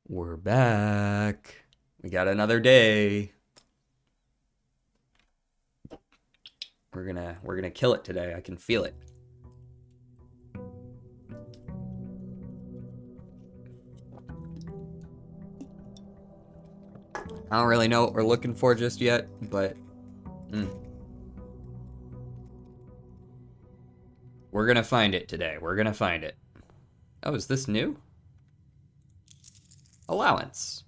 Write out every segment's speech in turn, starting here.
We're back. We got another day. We're gonna kill it today. I can feel it. I don't really know what we're looking for just yet, but we're gonna find it today. We're gonna find it. Oh, is this new? Allowance.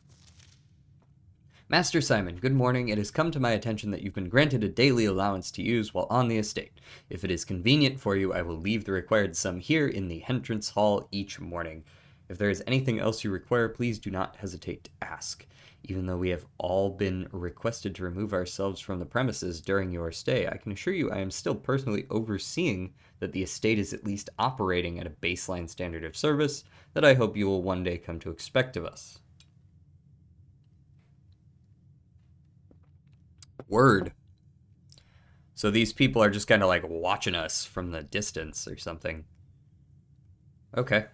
Master Simon, good morning. It has come to my attention that you've been granted a daily allowance to use while on the estate. If it is convenient for you, I will leave the required sum here in the entrance hall each morning. If there is anything else you require, please do not hesitate to ask. Even though we have all been requested to remove ourselves from the premises during your stay, I can assure you I am still personally overseeing that the estate is at least operating at a baseline standard of service that I hope you will one day come to expect of us. Word. So these people are just kind of like watching us from the distance or something. Okay.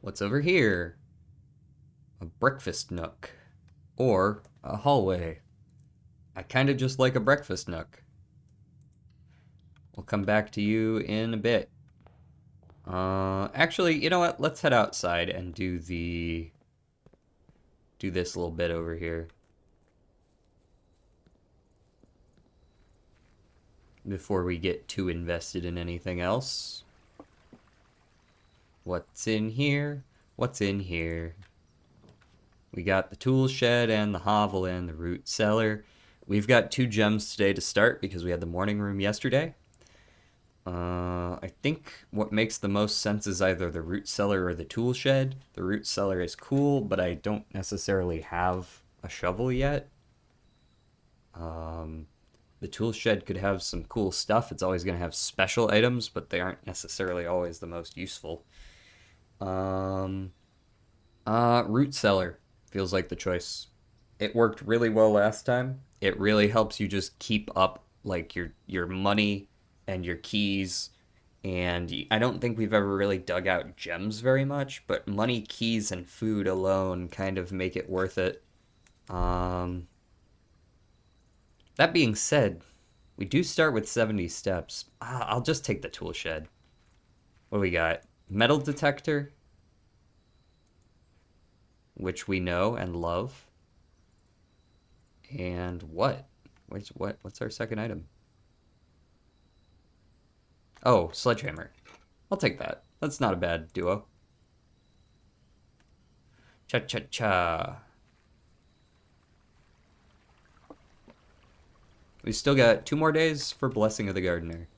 What's over here? A breakfast nook. Or a hallway. I kind of just like a breakfast nook. We'll come back to you in a bit. Actually, you know what? Let's head outside and do this little bit over here before we get too invested in anything else. What's in here? What's in here? We got the tool shed and the hovel and the root cellar. We've got 2 gems today to start because we had the morning room yesterday. I think what makes the most sense is either the root cellar or the tool shed. The root cellar is cool, but I don't necessarily have a shovel yet. The tool shed could have some cool stuff. It's always going to have special items, but they aren't necessarily always the most useful. Root cellar feels like the choice. It worked really well last time. It really helps you just keep up like your money and your keys. And I don't think we've ever really dug out gems very much, but money, keys, and food alone kind of make it worth it. Um, that being said, we do start with 70 steps. I'll just take the tool shed. What do we got? Metal detector, which we know and love. And what? What's our second item? Oh, sledgehammer. I'll take that. That's not a bad duo. Cha cha cha. We still got 2 more days for Blessing of the Gardener.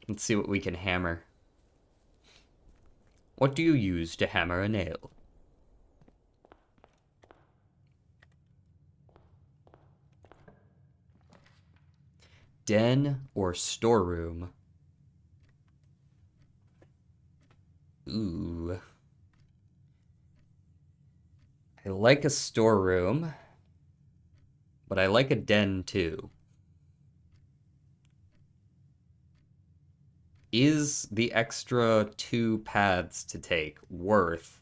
Let's see what we can hammer. What do you use to hammer a nail? Den or storeroom? Ooh. I like a storeroom, but I like a den too. Is the extra 2 paths to take worth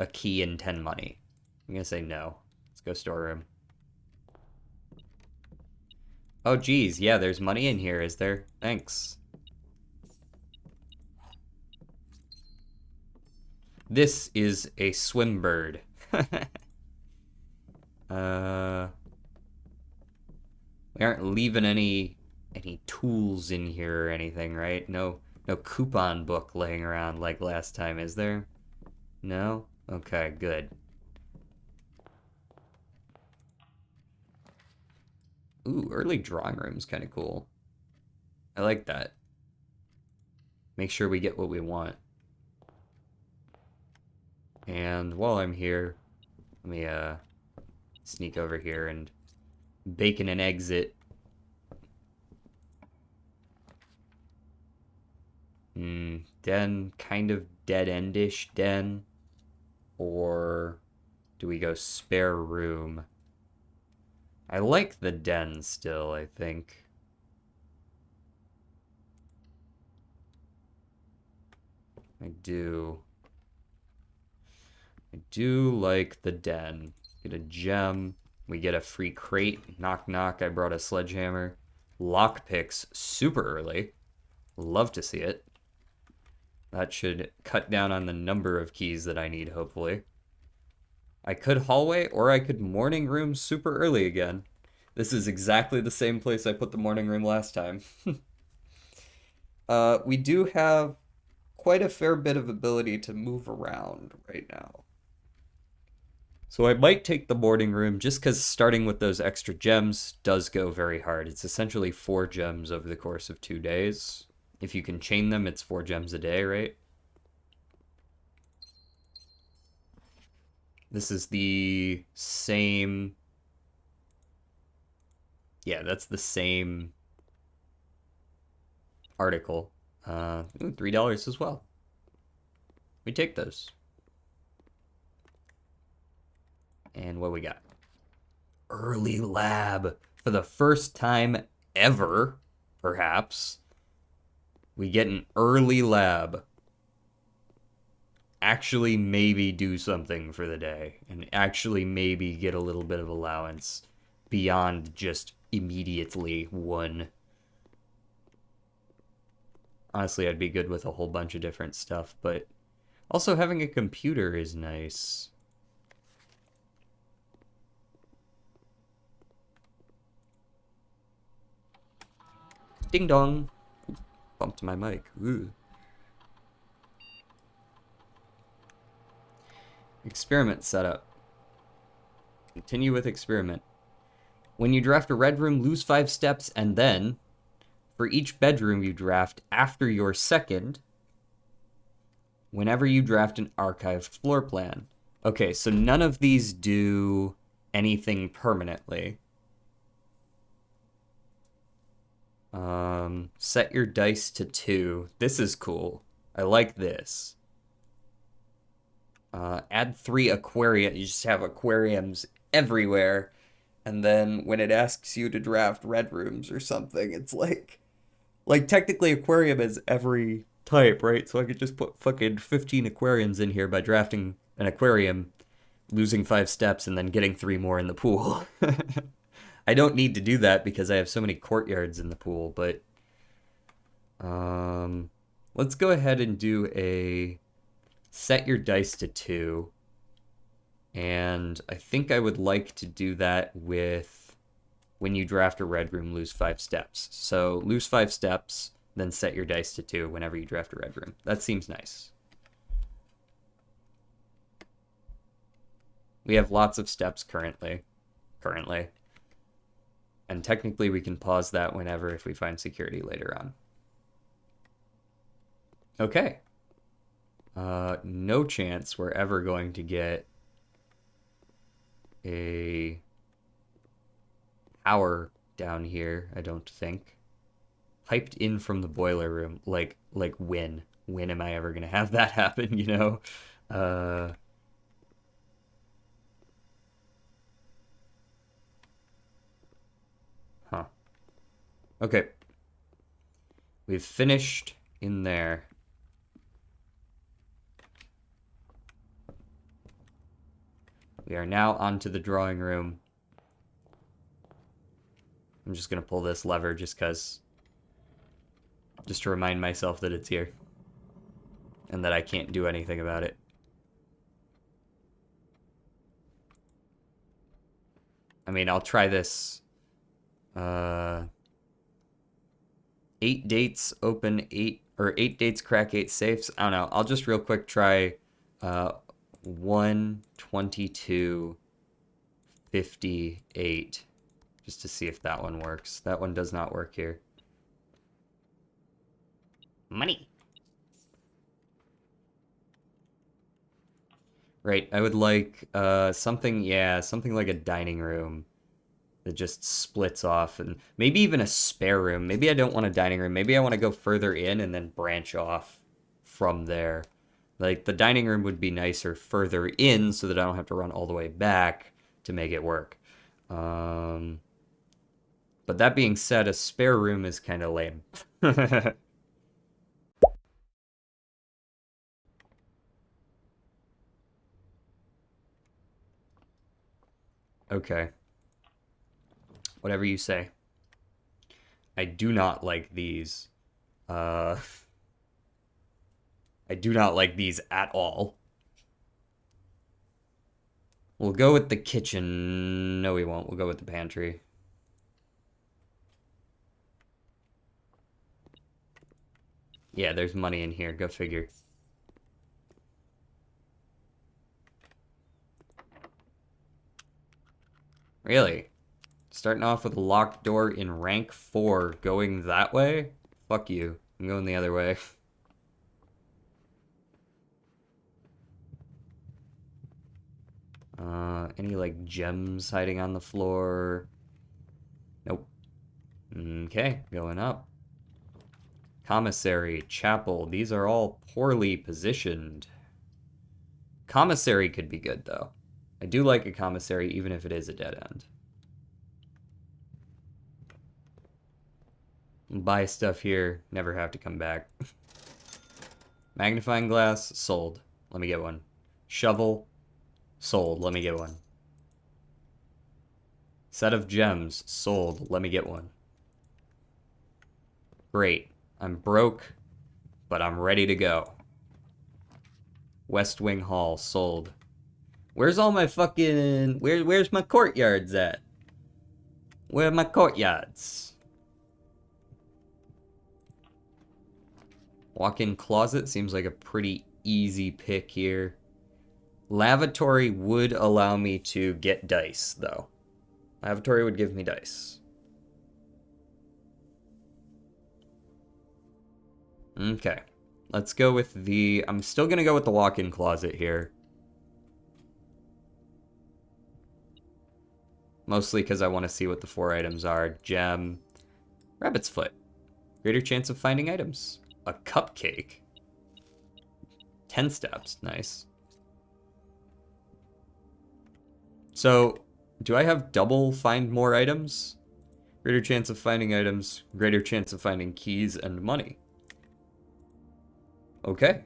a key and 10 money? I'm gonna say no. Let's go storeroom. Oh geez, yeah, there's money in here, is there? Thanks. This is a swim bird. uh, we aren't leaving any tools in here or anything, right? No coupon book laying around like last time, is there? No? Okay, good. Ooh, early drawing room's kind of cool. I like that. Make sure we get what we want. And while I'm here, let me sneak over here and bacon and exit. Den, kind of dead-endish den. Or do we go spare room? I like the den still, I think. I do. I do like the den. Get a gem. We get a free crate. Knock knock. I brought a sledgehammer. Lockpicks super early. Love to see it. That should cut down on the number of keys that I need, hopefully. I could hallway or I could morning room super early again. This is exactly the same place I put the morning room last time. We do have quite a fair bit of ability to move around right now. So I might take the morning room just because starting with those extra gems does go very hard. It's essentially 4 gems over the course of 2 days. If you can chain them, it's 4 gems a day, right? This is the same... Yeah, that's the same article. $3 as well. We take those. And what we got? Early lab. For the first time ever, perhaps, we get an early lab. Actually maybe do something for the day. And actually maybe get a little bit of allowance beyond just immediately 1. Honestly, I'd be good with a whole bunch of different stuff, but also having a computer is nice. Ding dong. Bumped my mic. Ooh. Experiment setup. Continue with experiment. When you draft a red room, lose 5 steps, and then, for each bedroom you draft after your second, whenever you draft an archived floor plan. Okay, so none of these do anything permanently. Set your dice to 2. This is cool. I like this. Add 3 aquaria. You just have aquariums everywhere. And then when it asks you to draft red rooms or something, it's like technically aquarium is every type, right? So I could just put fucking 15 aquariums in here by drafting an aquarium, losing 5 steps, and then getting 3 more in the pool. I don't need to do that because I have so many courtyards in the pool, but let's go ahead and do a set your dice to 2. And I think I would like to do that with when you draft a red room, lose 5 steps. So lose 5 steps, then set your dice to 2 whenever you draft a red room. That seems nice. We have lots of steps currently. And technically we can pause that whenever if we find security later on. Okay. No chance we're ever going to get a power down here, I don't think. Piped in from the boiler room, like when am I ever gonna have that happen, you know? Huh. Okay. We've finished in there. We are now onto the drawing room. I'm just gonna pull this lever just to remind myself that it's here. And that I can't do anything about it. I mean, I'll try this. 8 dates open 8, or 8 dates crack 8 safes. I don't know. I'll just real quick try 12258 just to see if that one works. That one does not work here. Money. Right, I would like something like a dining room that just splits off, and maybe even a spare room. Maybe I don't want a dining room. Maybe I want to go further in and then branch off from there. Like, the dining room would be nicer further in so that I don't have to run all the way back to make it work. But that being said, a spare room is kind of lame. Okay. Whatever you say. I do not like these. Uh, I do not like these at all. We'll go with the kitchen. No, we won't. We'll go with the pantry. Yeah, there's money in here. Go figure. Really? Starting off with a locked door in rank 4, going that way? Fuck you. I'm going the other way. Any, like, gems hiding on the floor? Nope. Okay, going up. Commissary, chapel, these are all poorly positioned. Commissary could be good, though. I do like a commissary, even if it is a dead end. Buy stuff here, never have to come back. Magnifying glass, sold. Let me get one. Shovel, sold. Let me get one. Set of gems, sold. Let me get one. Great. I'm broke, but I'm ready to go. West Wing Hall, sold. Where's all my fucking... Where's my courtyards at? Where are my courtyards? Walk-in closet seems like a pretty easy pick here. Lavatory would allow me to get dice, though. Lavatory would give me dice. Okay. Let's go with the... I'm still going to go with the walk-in closet here. Mostly because I want to see what the 4 items are. Gem. Rabbit's foot. Greater chance of finding items. A cupcake. 10 steps. Nice. So, do I have double find more items? Greater chance of finding items. Greater chance of finding keys and money. Okay.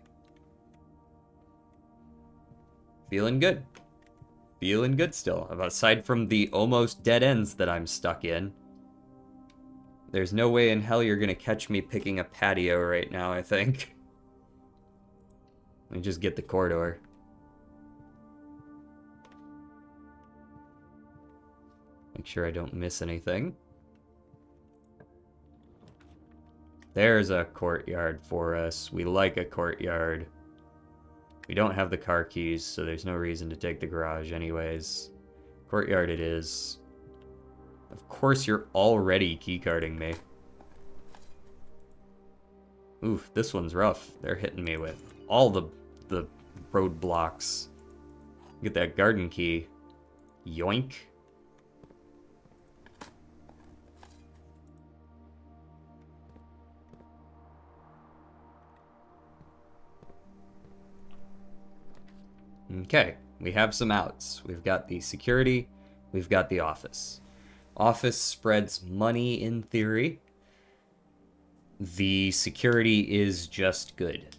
Feeling good. Feeling good still. Aside from the almost dead ends that I'm stuck in. There's no way in hell you're gonna catch me picking a patio right now, I think. Let me just get the corridor. Make sure I don't miss anything. There's a courtyard for us. We like a courtyard. We don't have the car keys, so there's no reason to take the garage anyways. Courtyard it is. Of course you're already keycarding me. Oof, this one's rough. They're hitting me with all the roadblocks. Get that garden key. Yoink. Okay, we have some outs. We've got the security, we've got the office. Office spreads money in theory. The security is just good.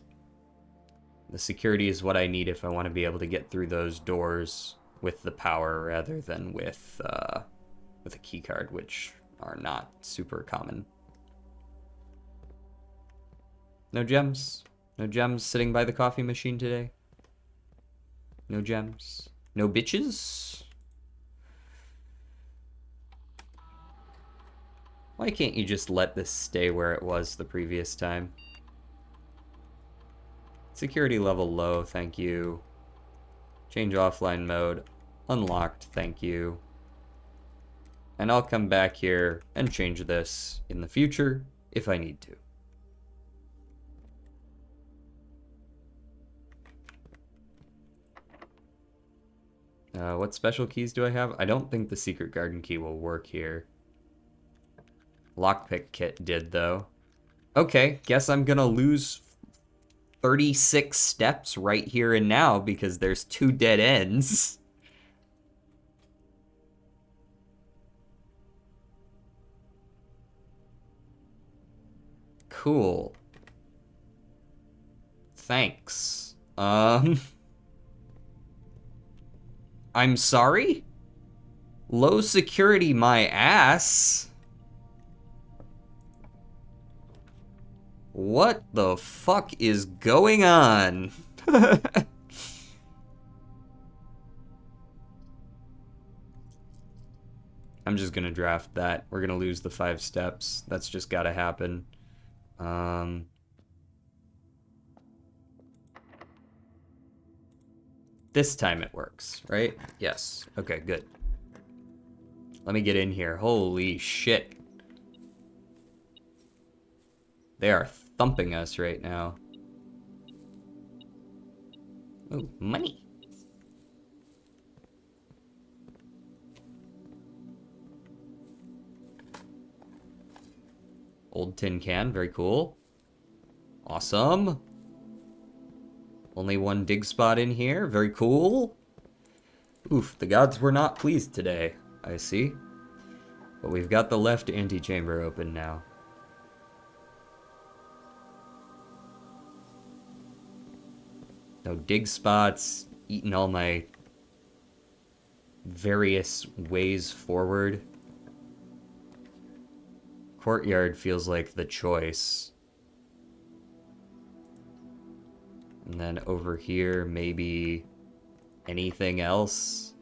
The security is what I need if I want to be able to get through those doors with the power rather than with a key card, which are not super common. No gems. No gems sitting by the coffee machine today. No gems. No bitches? Why can't you just let this stay where it was the previous time? Security level low, thank you. Change offline mode. Unlocked, thank you. And I'll come back here and change this in the future if I need to. What special keys do I have? I don't think the secret garden key will work here. Lockpick kit did, though. Okay, guess I'm gonna lose 36 steps right here and now because there's 2 dead ends. Cool. Thanks. I'm sorry? Low security my ass. What the fuck is going on? I'm just gonna draft that. We're gonna lose the 5 steps. That's just gotta happen. This time it works, right? Yes. Okay, good. Let me get in here. Holy shit. They are thumping us right now. Ooh, money. Old tin can, very cool. Awesome. Only one dig spot in here, very cool. Oof, the gods were not pleased today, I see. But we've got the left antechamber open now. No dig spots, eating all my various ways forward. Courtyard feels like the choice. And then over here, maybe anything else.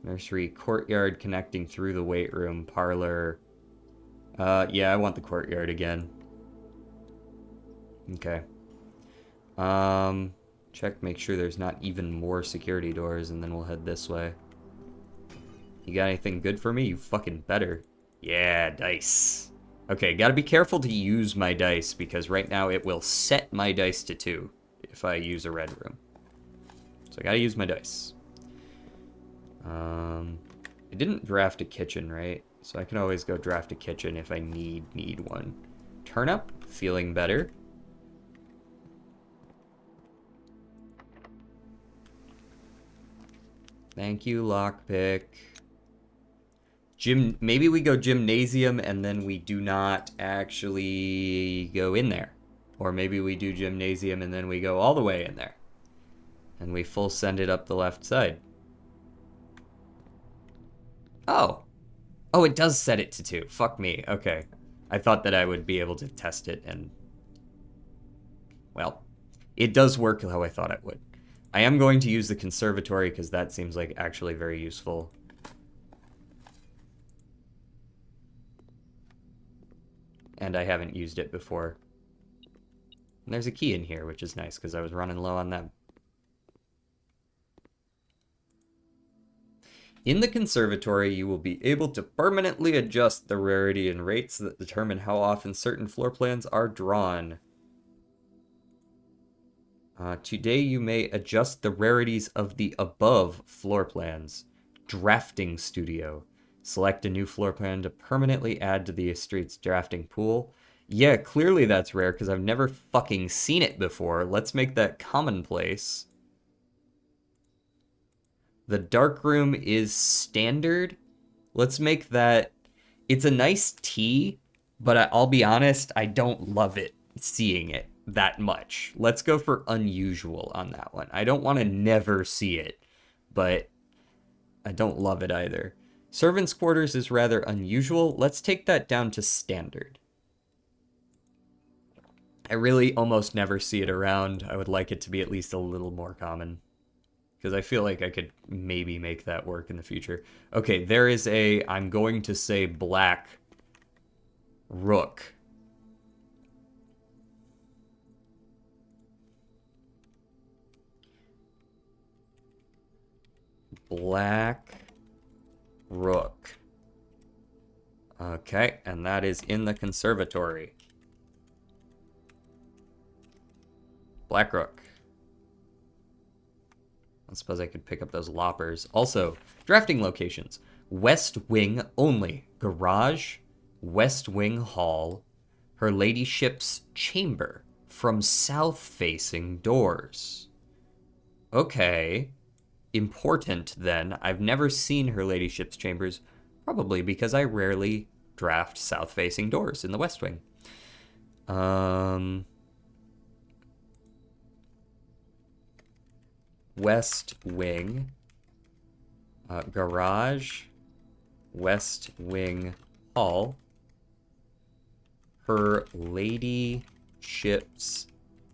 Nursery, courtyard connecting through the weight room, parlor. Yeah, I want the courtyard again. Okay. Check, make sure there's not even more security doors, and then we'll head this way. You got anything good for me? You fucking better. Yeah, dice. Okay, gotta be careful to use my dice, because right now it will set my dice to 2 if I use a red room. So I gotta use my dice. I didn't draft a kitchen, right? So I can always go draft a kitchen if I need one. Turnip, feeling better. Thank you, lockpick. Maybe we go gymnasium and then we do not actually go in there. Or maybe we do gymnasium and then we go all the way in there. And we full send it up the left side. Oh. Oh, it does set it to 2. Fuck me. Okay. I thought that I would be able to test it and... Well, it does work how I thought it would. I am going to use the conservatory because that seems like actually very useful. And I haven't used it before. And there's a key in here, which is nice because I was running low on them. In the conservatory, you will be able to permanently adjust the rarity and rates that determine how often certain floor plans are drawn. Today you may adjust the rarities of the above floor plans. Drafting Studio. Select a new floor plan to permanently add to the estate's drafting pool. Yeah, clearly that's rare because I've never fucking seen it before. Let's make that commonplace. The dark room is standard. Let's make that... It's a nice tea, but I'll be honest, I don't love it, seeing it that much. Let's go for unusual on that one. I don't want to never see it, but I don't love it either. Servants' quarters is rather unusual. Let's take that down to standard. I really almost never see it around. I would like it to be at least a little more common, because I feel like I could maybe make that work in the future. Okay, there is a, I'm going to say black rook. Black rook. Okay, and that is in the conservatory. Black rook. I suppose I could pick up those loppers. Also, drafting locations. West wing only. Garage, west wing hall, her ladyship's chamber from south-facing doors. Okay. Important, then. I've never seen her ladyship's chambers, probably because I rarely draft south-facing doors in the West Wing. West Wing, Garage, West Wing Hall, Her Ladyship's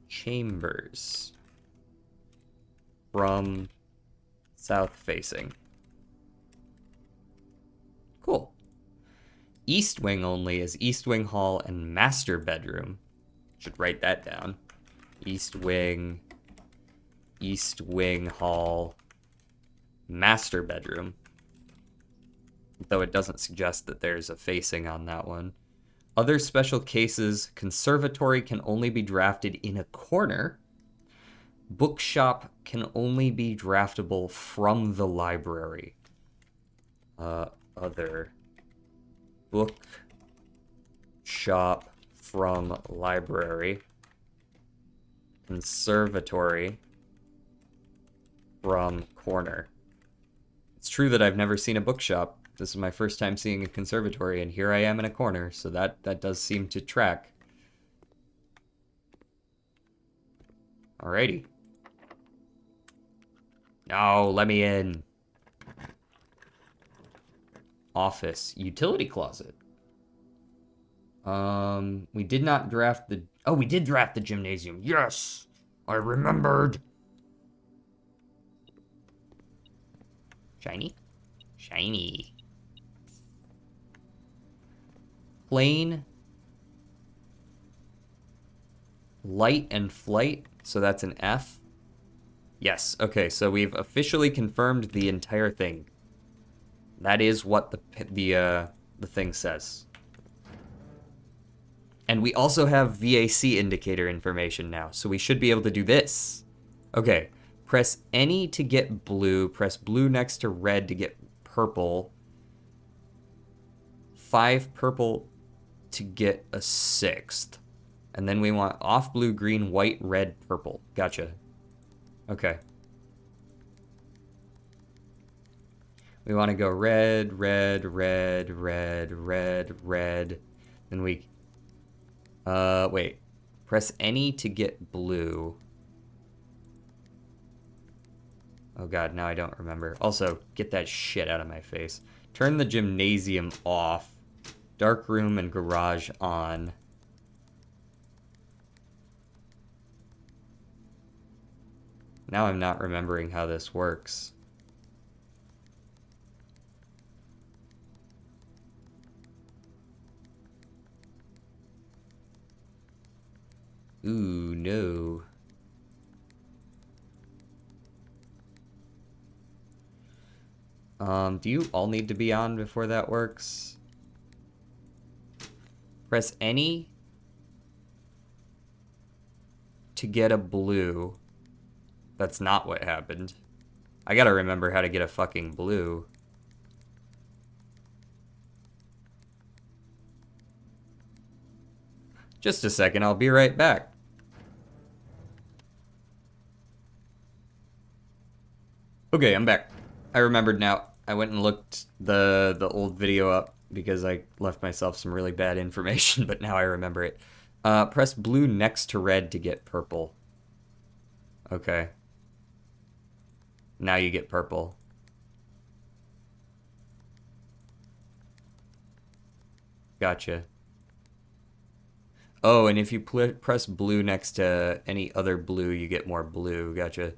Chambers, from south facing. Cool. East Wing only is East Wing Hall and Master Bedroom. Should write that down. East Wing Hall, Master Bedroom. Though it doesn't suggest that there's a facing on that one. Other special cases, conservatory can only be drafted in a corner. Bookshop can only be draftable from the library. Other bookshop from library. Conservatory from corner. It's true that I've never seen a bookshop. This is my first time seeing a conservatory, and here I am in a corner, so that does seem to track. Alrighty. No, let me in. Office. Utility closet. We did not draft the... Oh, we did draft the gymnasium. Yes! I remembered. Shiny? Shiny. Plane. Light and flight. So that's an F. Yes, okay, so we've officially confirmed the entire thing. That is what the thing says. And we also have VAC indicator information now, so we should be able to do this. Okay, press any to get blue, press blue next to red to get purple. 5 purple to get a 6th. And then we want off blue, green, white, red, purple. Gotcha. Okay. We want to go red, red, red, red, red, red. Then we... wait. Press any to get blue. Oh god, now I don't remember. Also, get that shit out of my face. Turn the gymnasium off. Dark room and garage on. Now I'm not remembering how this works. Ooh, no. Do you all need to be on before that works? Press any to get a blue. That's not what happened. I gotta remember how to get a fucking blue. Just a second, I'll be right back. Okay, I'm back. I remembered now. I went and looked the old video up because I left myself some really bad information, but now I remember it. Press blue next to red to get purple. Okay. Now you get purple. Gotcha. Oh, and if you press blue next to any other blue, you get more blue. Gotcha.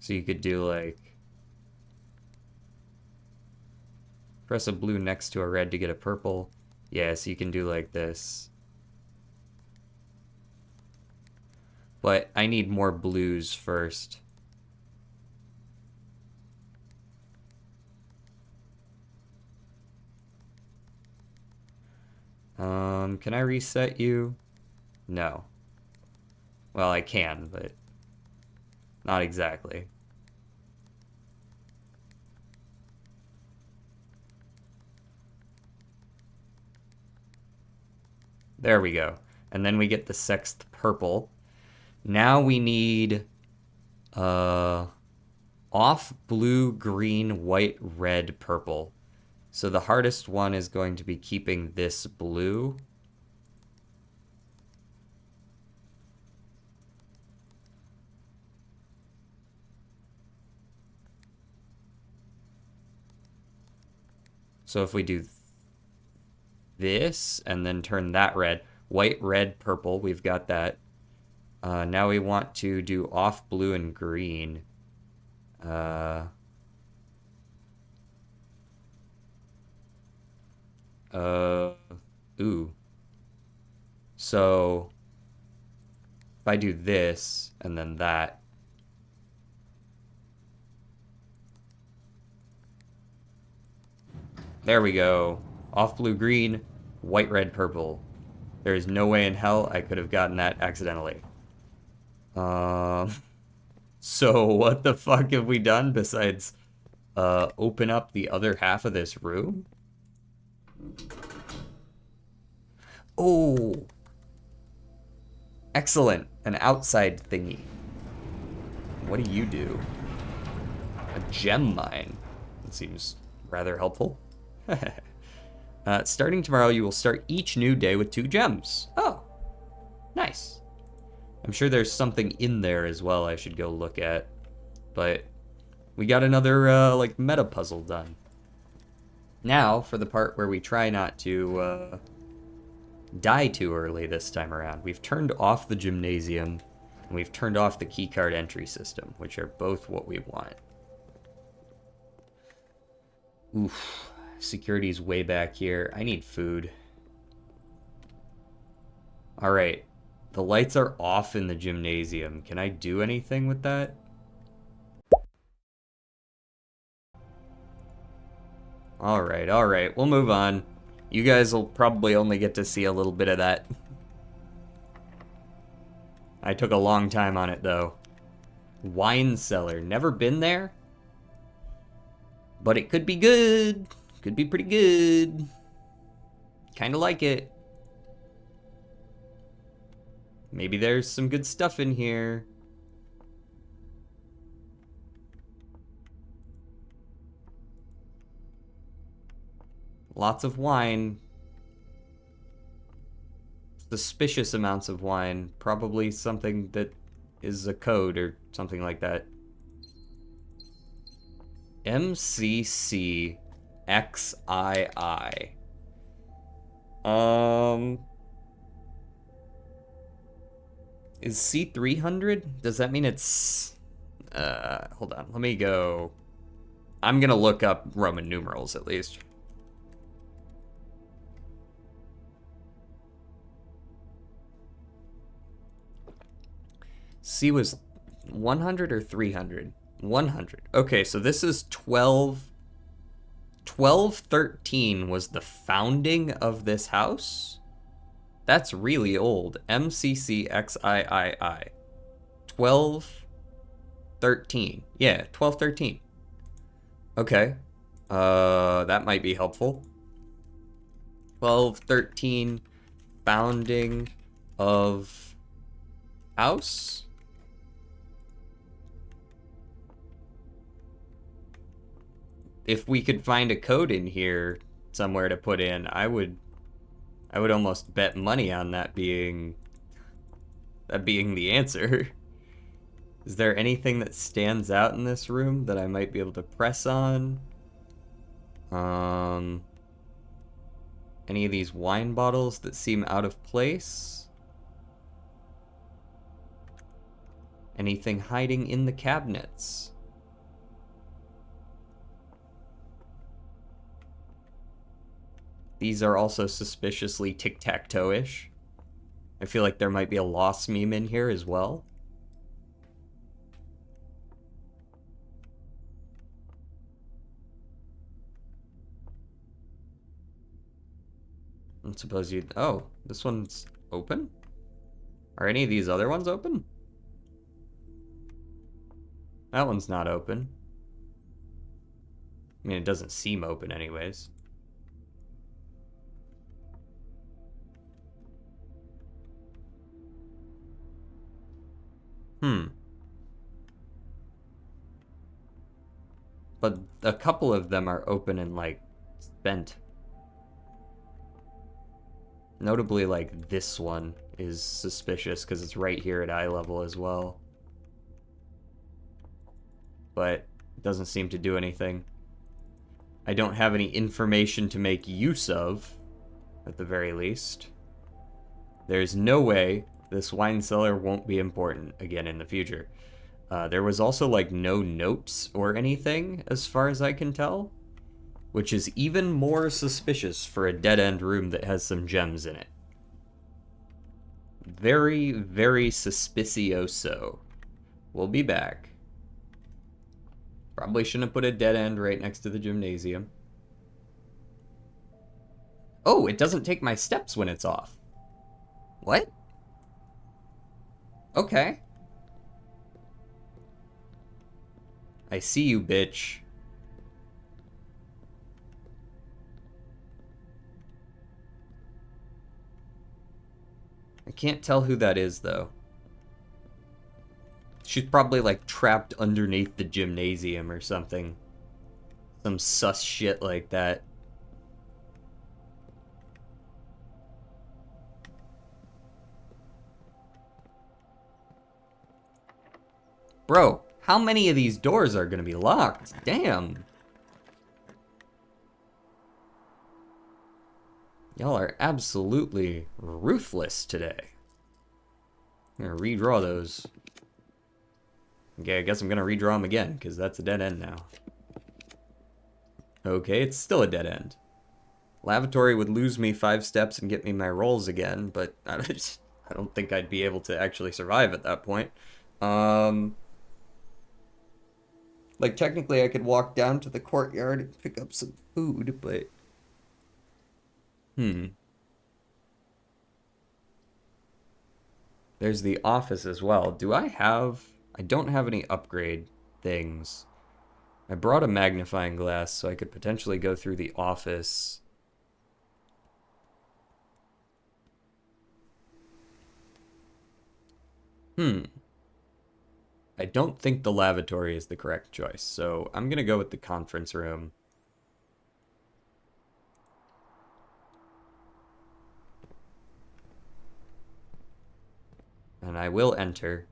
So you could do like... Press a blue next to a red to get a purple. Yeah, so you can do like this. But I need more blues first. Can I reset you? No. Well, I can, but not exactly. There we go. And then we get the 6th purple. Now we need off blue, green, white, red, purple. So the hardest one is going to be keeping this blue. So if we do this and then turn that red, white, red, purple, we've got that. Now we want to do off blue and green. Ooh. So if I do this and then that, there we go. Off blue, green, white, red, purple. There is no way in hell I could have gotten that accidentally. So what the fuck have we done besides open up the other half of this room? Oh, excellent. An outside thingy. What do you do? A gem mine. That seems rather helpful. Starting tomorrow, you will start each new day with 2 gems. Oh, nice. I'm sure there's something in there as well I should go look at. But we got another, like, meta puzzle done. Now, for the part where we try not to, die too early this time around. We've turned off the gymnasium, and we've turned off the keycard entry system, which are both what we want. Oof. Security's way back here. I need food. Alright. The lights are off in the gymnasium. Can I do anything with that? Alright. We'll move on. You guys will probably only get to see a little bit of that. I took a long time on it, though. Wine cellar. Never been there? But it could be good. Could be pretty good. Kinda like it. Maybe there's some good stuff in here. Lots of wine. Suspicious amounts of wine. Probably something that is a code or something like that. MCC XII. Is C300? Does that mean it's... hold on. Let me go... I'm gonna look up Roman numerals, at least. C was 100 or 300? 100. Okay, so this is 12... 1213 was the founding of this house? That's really old. MCCXIII. 1213. Yeah, 1213. Okay. That might be helpful. 1213 founding of house? If we could find a code in here somewhere to put in, I would almost bet money on that being the answer. Is there anything that stands out in this room that I might be able to press on? Any of these wine bottles that seem out of place? Anything hiding in the cabinets? These are also suspiciously tic-tac-toe-ish. I feel like there might be a lost meme in here as well. I suppose you... Oh, this one's open? Are any of these other ones open? That one's not open. I mean, it doesn't seem open anyways. But a couple of them are open in, like, bent. Notably, like, this one is suspicious because it's right here at eye level as well. But it doesn't seem to do anything. I don't have any information to make use of, at the very least. There's no way this wine cellar won't be important again in the future. There was also, like, no notes or anything, as far as I can tell, which is even more suspicious for a dead-end room that has some gems in it. Very, very suspicioso. We'll be back. Probably shouldn't have put a dead end right next to the gymnasium. Oh, it doesn't take my steps when it's off. What? Okay. I see you, bitch. I can't tell who that is, though. She's probably, like, trapped underneath the gymnasium or something. Some sus shit like that. Bro, how many of these doors are gonna be locked? Damn. Y'all are absolutely ruthless today. I'm gonna redraw those. Okay, I guess I'm gonna redraw them again, because that's a dead end now. Okay, it's still a dead end. Lavatory would lose me 5 steps and get me my rolls again, but I don't think I'd be able to actually survive at that point. Like, technically I could walk down to the courtyard and pick up some food, but... There's the office as well. Do I have... I don't have any upgrade things. I brought a magnifying glass so I could potentially go through the office. I don't think the lavatory is the correct choice, so I'm gonna go with the conference room. And I will enter.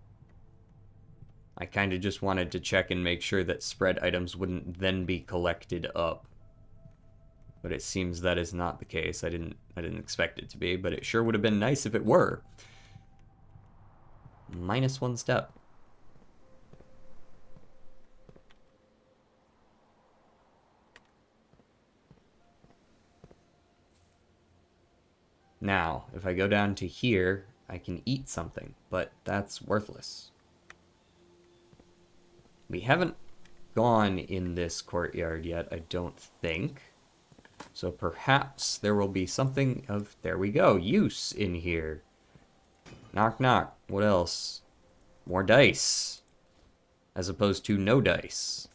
I kind of just wanted to check and make sure that spread items wouldn't then be collected up. But it seems that is not the case. I didn't expect it to be, but it sure would have been nice if it were. -1 step. Now, if I go down to here, I can eat something, but that's worthless. We haven't gone in this courtyard yet, I don't think. So perhaps there will be something of, there we go, use in here. Knock, knock. What else? More dice. As opposed to no dice.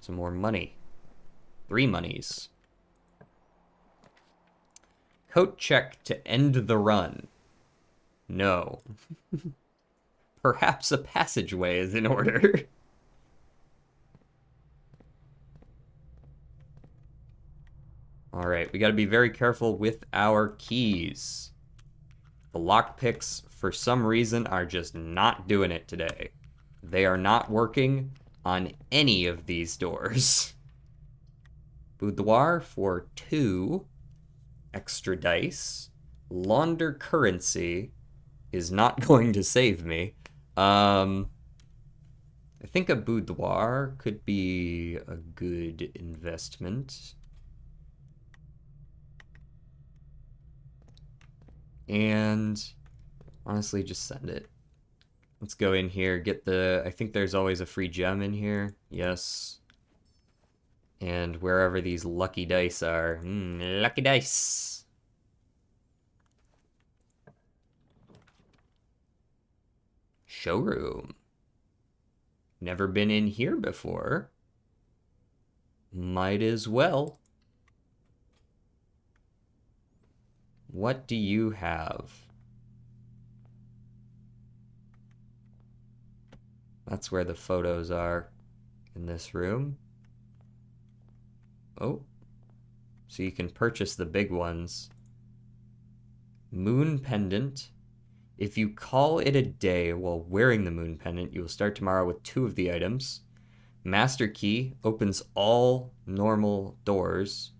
Some more money. 3 monies. Coat check to end the run. No. Perhaps a passageway is in order. Alright, we gotta be very careful with our keys. The lockpicks, for some reason, are just not doing it today. They are not working on any of these doors. Boudoir for 2 extra dice. Launder currency is not going to save me. I think a boudoir could be a good investment. And honestly, just send it. Let's go in here, get the... I think there's always a free gem in here. Yes. And wherever these lucky dice are. Lucky dice. Showroom. Never been in here before. Might as well. What do you have? That's where the photos are in this room. Oh, so you can purchase the big ones. Moon pendant. If you call it a day while wearing the moon pendant, you will start tomorrow with 2 of the items. Master key opens all normal doors.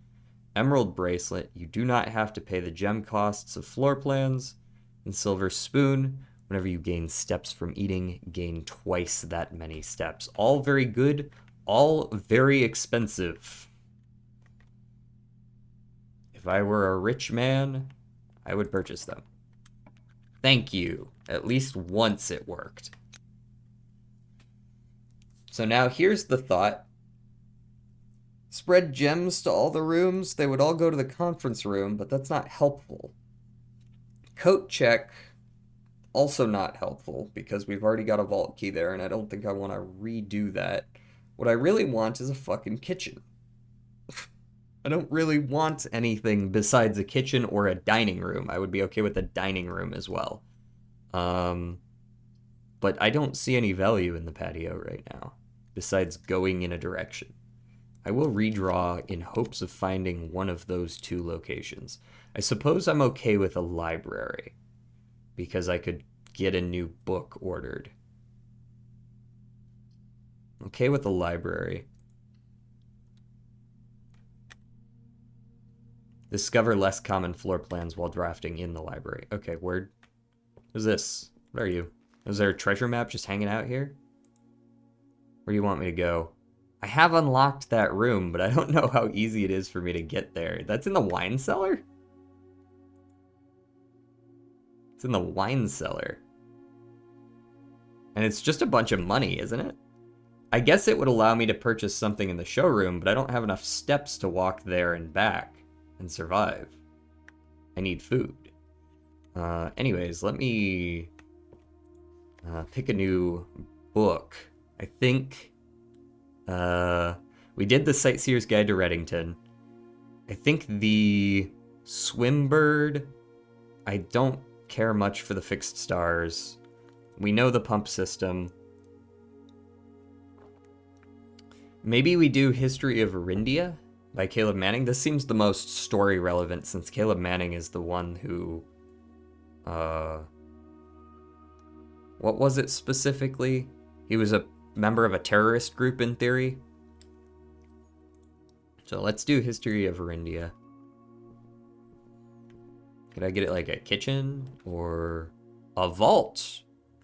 Emerald bracelet, you do not have to pay the gem costs of floor plans. And silver spoon, whenever you gain steps from eating, gain twice that many steps. All very good, all very expensive. If I were a rich man, I would purchase them. Thank you. At least once it worked. So now here's the thought. Spread gems to all the rooms. They would all go to the conference room, but that's not helpful. Coat check, also not helpful, because we've already got a vault key there, and I don't think I want to redo that. What I really want is a fucking kitchen. I don't really want anything besides a kitchen or a dining room. I would be okay with a dining room as well. But I don't see any value in the patio right now, besides going in a direction. I will redraw in hopes of finding one of those 2 locations. I suppose I'm okay with a library, because I could get a new book ordered. Okay with a library. Discover less common floor plans while drafting in the library. Okay, word. Who's this? What are you? Is there a treasure map just hanging out here? Where do you want me to go? I have unlocked that room, but I don't know how easy it is for me to get there. That's in the wine cellar? It's in the wine cellar. And it's just a bunch of money, isn't it? I guess it would allow me to purchase something in the showroom, but I don't have enough steps to walk there and back and survive. I need food. Anyways, let me pick a new book. I think we did the Sightseer's Guide to Reddington. I think the Swimbird, I don't care much for the fixed stars. We know the pump system. Maybe we do History of Arindia by Caleb Manning. This seems the most story relevant since Caleb Manning is the one who... what was it specifically? He was a member of a terrorist group in theory. So let's do History of Arindia. Could I get it like a kitchen or a vault?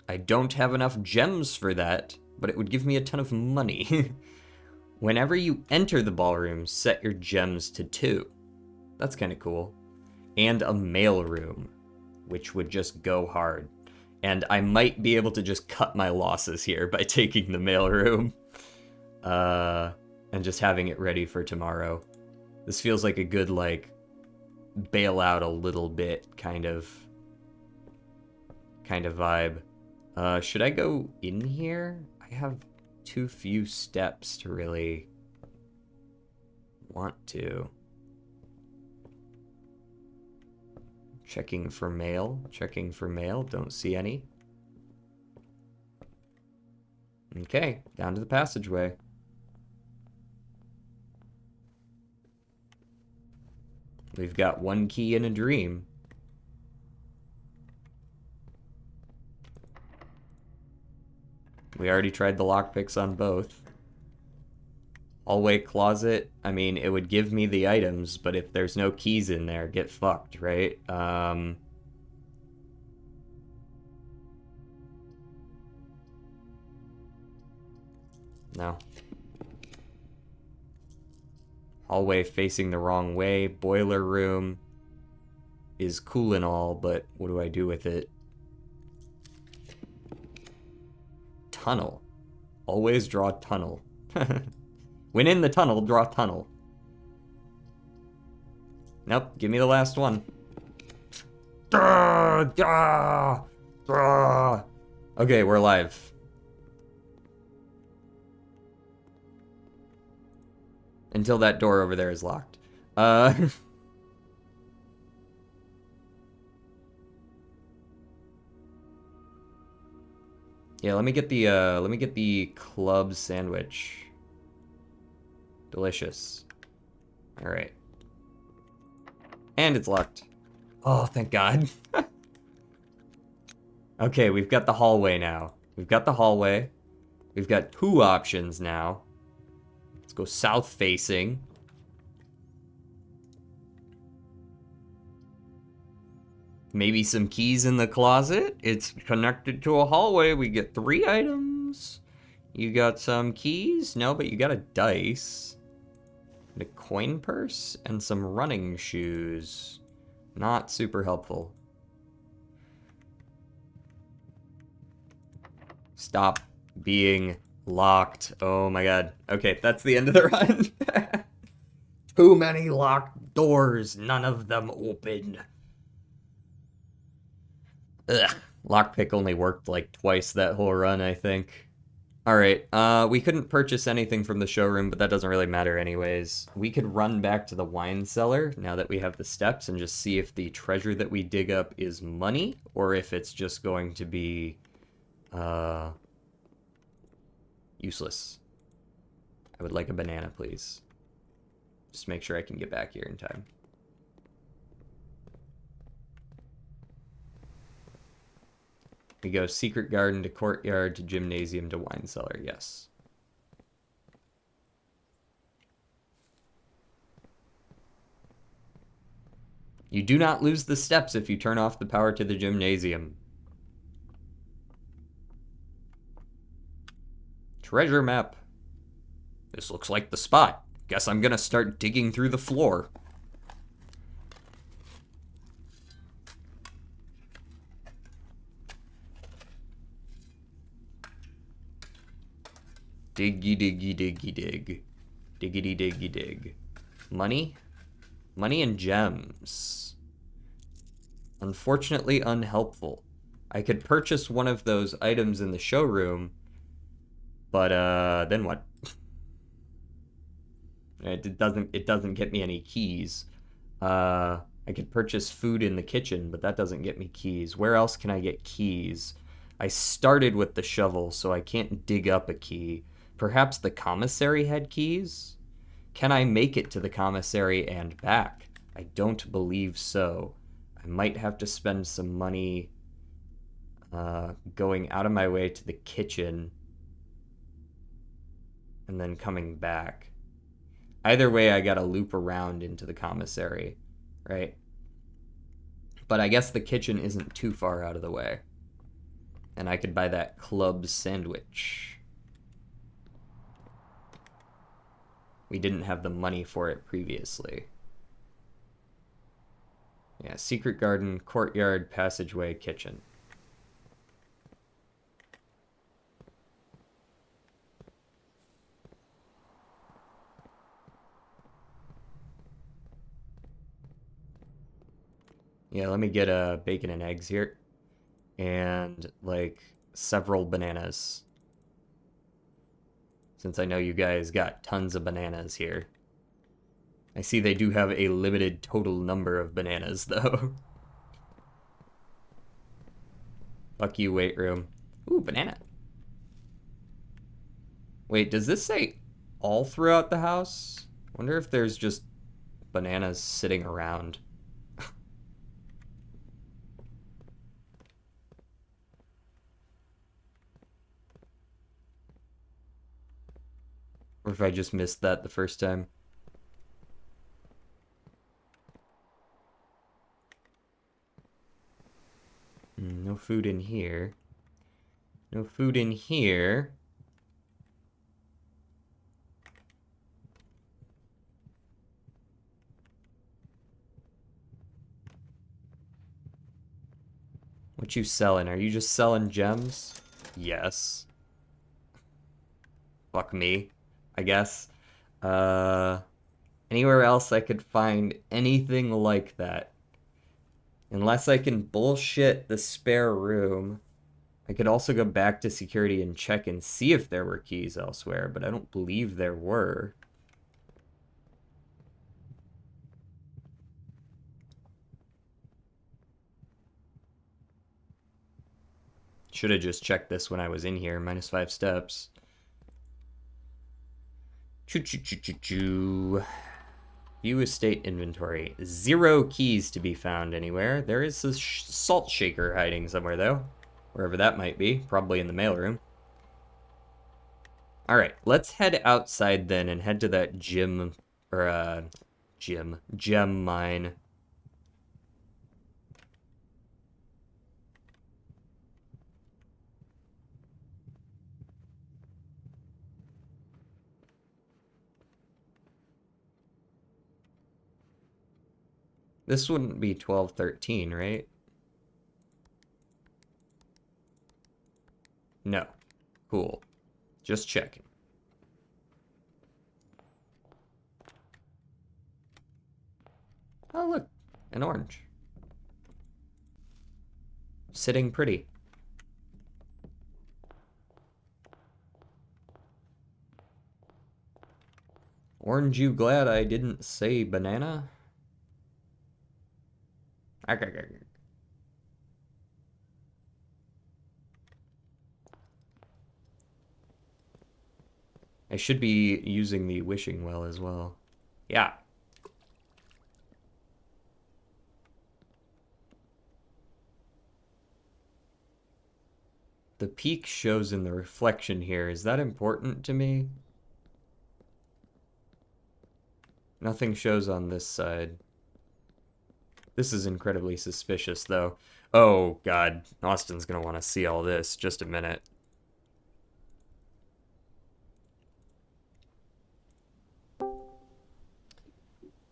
I don't have enough gems for that, but it would give me a ton of money. Whenever you enter the ballroom, set your gems to 2. That's kind of cool. And a mail room, which would just go hard. And I might be able to just cut my losses here by taking the mail room. And just having it ready for tomorrow. This feels like a good, like, bail out a little bit kind of vibe. Should I go in here? I have too few steps to really want to. Checking for mail, don't see any. Okay, down to the passageway. We've got 1 key and a dream. We already tried the lockpicks on both. Hallway closet, I mean, it would give me the items, but if there's no keys in there, get fucked, right? No. Hallway facing the wrong way. Boiler room is cool and all, but what do I do with it? Tunnel. Always draw tunnel. When in the tunnel, draw tunnel. Nope, give me the last one. Okay, we're live. Until that door over there is locked. Yeah, let me get the club sandwich. Delicious. Alright. And it's locked. Oh, thank God. Okay, we've got the hallway now. We've got the hallway. We've got 2 options now. Let's go south facing. Maybe some keys in the closet. It's connected to a hallway. We get 3 items. You got some keys? No, but you got a dice. And a coin purse and some running shoes. Not super helpful. Stop being locked. Oh my God. Okay, that's the end of the run. Too many locked doors. None of them open. Ugh. Lockpick only worked like twice that whole run, I think. Alright, we couldn't purchase anything from the showroom, but that doesn't really matter anyways. We could run back to the wine cellar now that we have the steps and just see if the treasure that we dig up is money, or if it's just going to be, useless. I would like a banana, please. Just make sure I can get back here in time. We go secret garden to courtyard to gymnasium to wine cellar. Yes. You do not lose the steps if you turn off the power to the gymnasium. Treasure map. This looks like the spot. Guess I'm gonna start digging through the floor. Diggy diggy diggy dig. Diggity diggy dig. Money? Money and gems. Unfortunately unhelpful. I could purchase one of those items in the showroom, but then what? It doesn't get me any keys. I could purchase food in the kitchen, but that doesn't get me keys. Where else can I get keys? I started with the shovel, so I can't dig up a key. Perhaps the commissary had keys? Can I make it to the commissary and back? I don't believe so. I might have to spend some money going out of my way to the kitchen and then coming back. Either way, I gotta loop around into the commissary, right? But I guess the kitchen isn't too far out of the way. And I could buy that club sandwich. We didn't have the money for it previously. Yeah, secret garden, courtyard, passageway, kitchen. Yeah, let me get bacon and eggs here. And, like, several bananas. Since I know you guys got tons of bananas here. I see they do have a limited total number of bananas, though. Fuck you, weight room. Ooh, banana. Wait, does this say all throughout the house? I wonder if there's just bananas sitting around. Or if I just missed that the first time. No food in here. No food in here. What you selling? Are you just selling gems? Yes. Fuck me, I guess. Anywhere else I could find anything like that. Unless I can bullshit the spare room. I could also go back to security and check and see if there were keys elsewhere, but I don't believe there were. Should have just checked this when I was in here. -5 steps. Choo choo choo choo choo. View estate inventory. 0 keys to be found anywhere. There is a salt shaker hiding somewhere, though. Wherever that might be. Probably in the mailroom. Alright, let's head outside then and head to that gem mine. This wouldn't be 1213, right? No. Cool. Just checking. Oh, look. An orange. Sitting pretty. Orange, you glad I didn't say banana? I should be using the wishing well as well. Yeah. The peak shows in the reflection here. Is that important to me? Nothing shows on this side. This is incredibly suspicious, though. Oh, God. Austin's gonna want to see all this. Just a minute.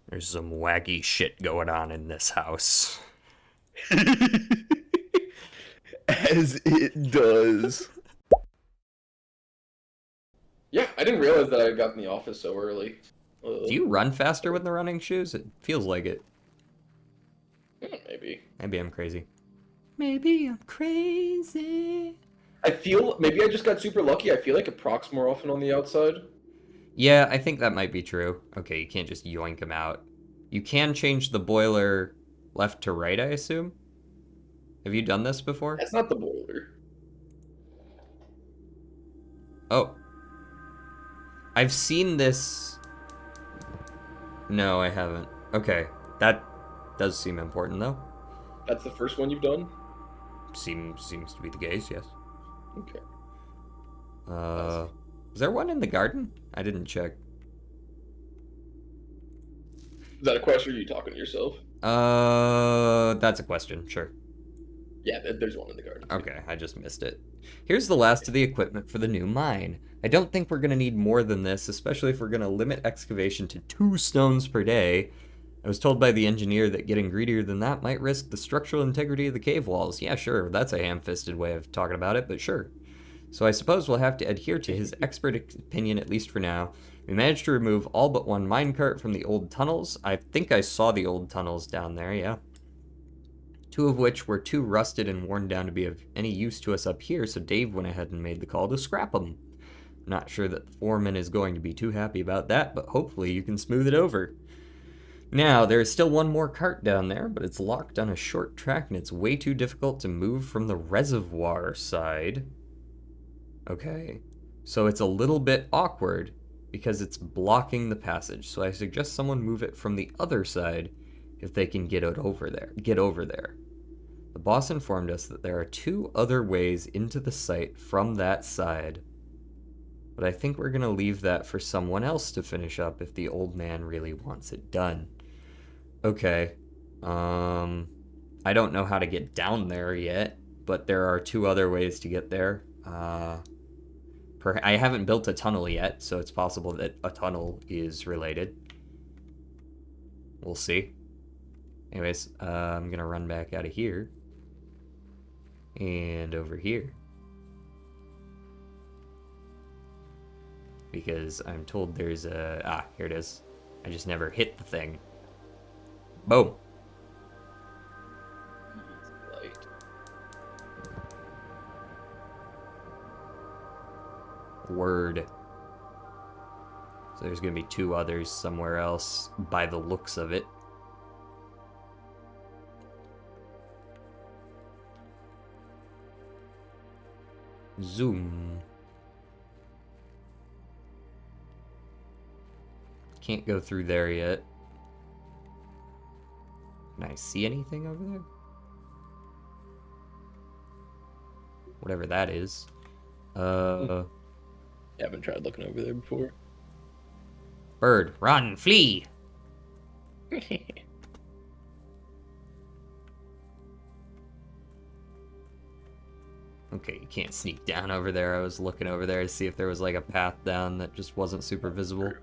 There's some wacky shit going on in this house. As it does. Yeah, I didn't realize that I got in the office so early. Do you run faster with the running shoes? It feels like it. Maybe. Maybe I'm crazy. Maybe I'm crazy. I feel maybe I just got super lucky. I feel like it procs more often on the outside. Yeah, I think that might be true. Okay, you can't just yoink them out. You can change the boiler left to right, I assume? Have you done this before? That's not the boiler. Oh. I've seen this. No, I haven't. Okay, that does seem important, though. That's the first one you've done? Seems to be the case, yes. Okay. Is there one in the garden? I didn't check. Is that a question or are you talking to yourself? That's a question, sure. Yeah, there's one in the garden. Okay, I just missed it. Here's the last of the equipment for the new mine. I don't think we're going to need more than this, especially if we're going to limit excavation to 2 stones per day. I was told by the engineer that getting greedier than that might risk the structural integrity of the cave walls. Yeah, sure, that's a ham-fisted way of talking about it, but sure. So I suppose we'll have to adhere to his expert opinion at least for now. We managed to remove all but one minecart from the old tunnels. I think I saw the old tunnels down there, yeah. 2 of which were too rusted and worn down to be of any use to us up here, so Dave went ahead and made the call to scrap them. Not sure that the foreman is going to be too happy about that, but hopefully you can smooth it over. Now, there is still one more cart down there, but it's locked on a short track and it's way too difficult to move from the reservoir side. Okay, so it's a little bit awkward because it's blocking the passage, so I suggest someone move it from the other side if they can get over there. The boss informed us that there are 2 other ways into the site from that side, but I think we're going to leave that for someone else to finish up if the old man really wants it done. Okay, I don't know how to get down there yet, but there are 2 other ways to get there. I haven't built a tunnel yet, so it's possible that a tunnel is related. We'll see. Anyways, I'm gonna run back out of here. And over here. Because I'm told there's a... Ah, here it is. I just never hit the thing. Boom. Word. So there's gonna be 2 others somewhere else by the looks of it. Zoom. Can't go through there yet. Can I see anything over there? Whatever that is. I haven't tried looking over there before. Bird, run, flee! Okay, you can't sneak down over there. I was looking over there to see if there was like a path down that just wasn't super visible.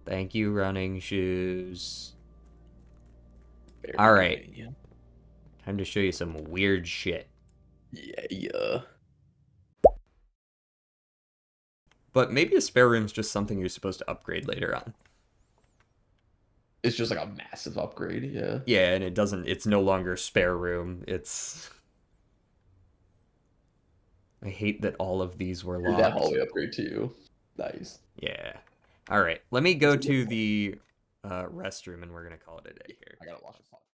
Thank you, running shoes. All right. Time to show you some weird shit. Yeah. But maybe a spare room's just something you're supposed to upgrade later on. It's just like a massive upgrade, yeah. Yeah, and it's no longer spare room. I hate that all of these were locked. That hallway upgrade too. Nice. Yeah. All right, let me go to the restroom and we're gonna call it a day here. I gotta wash this off.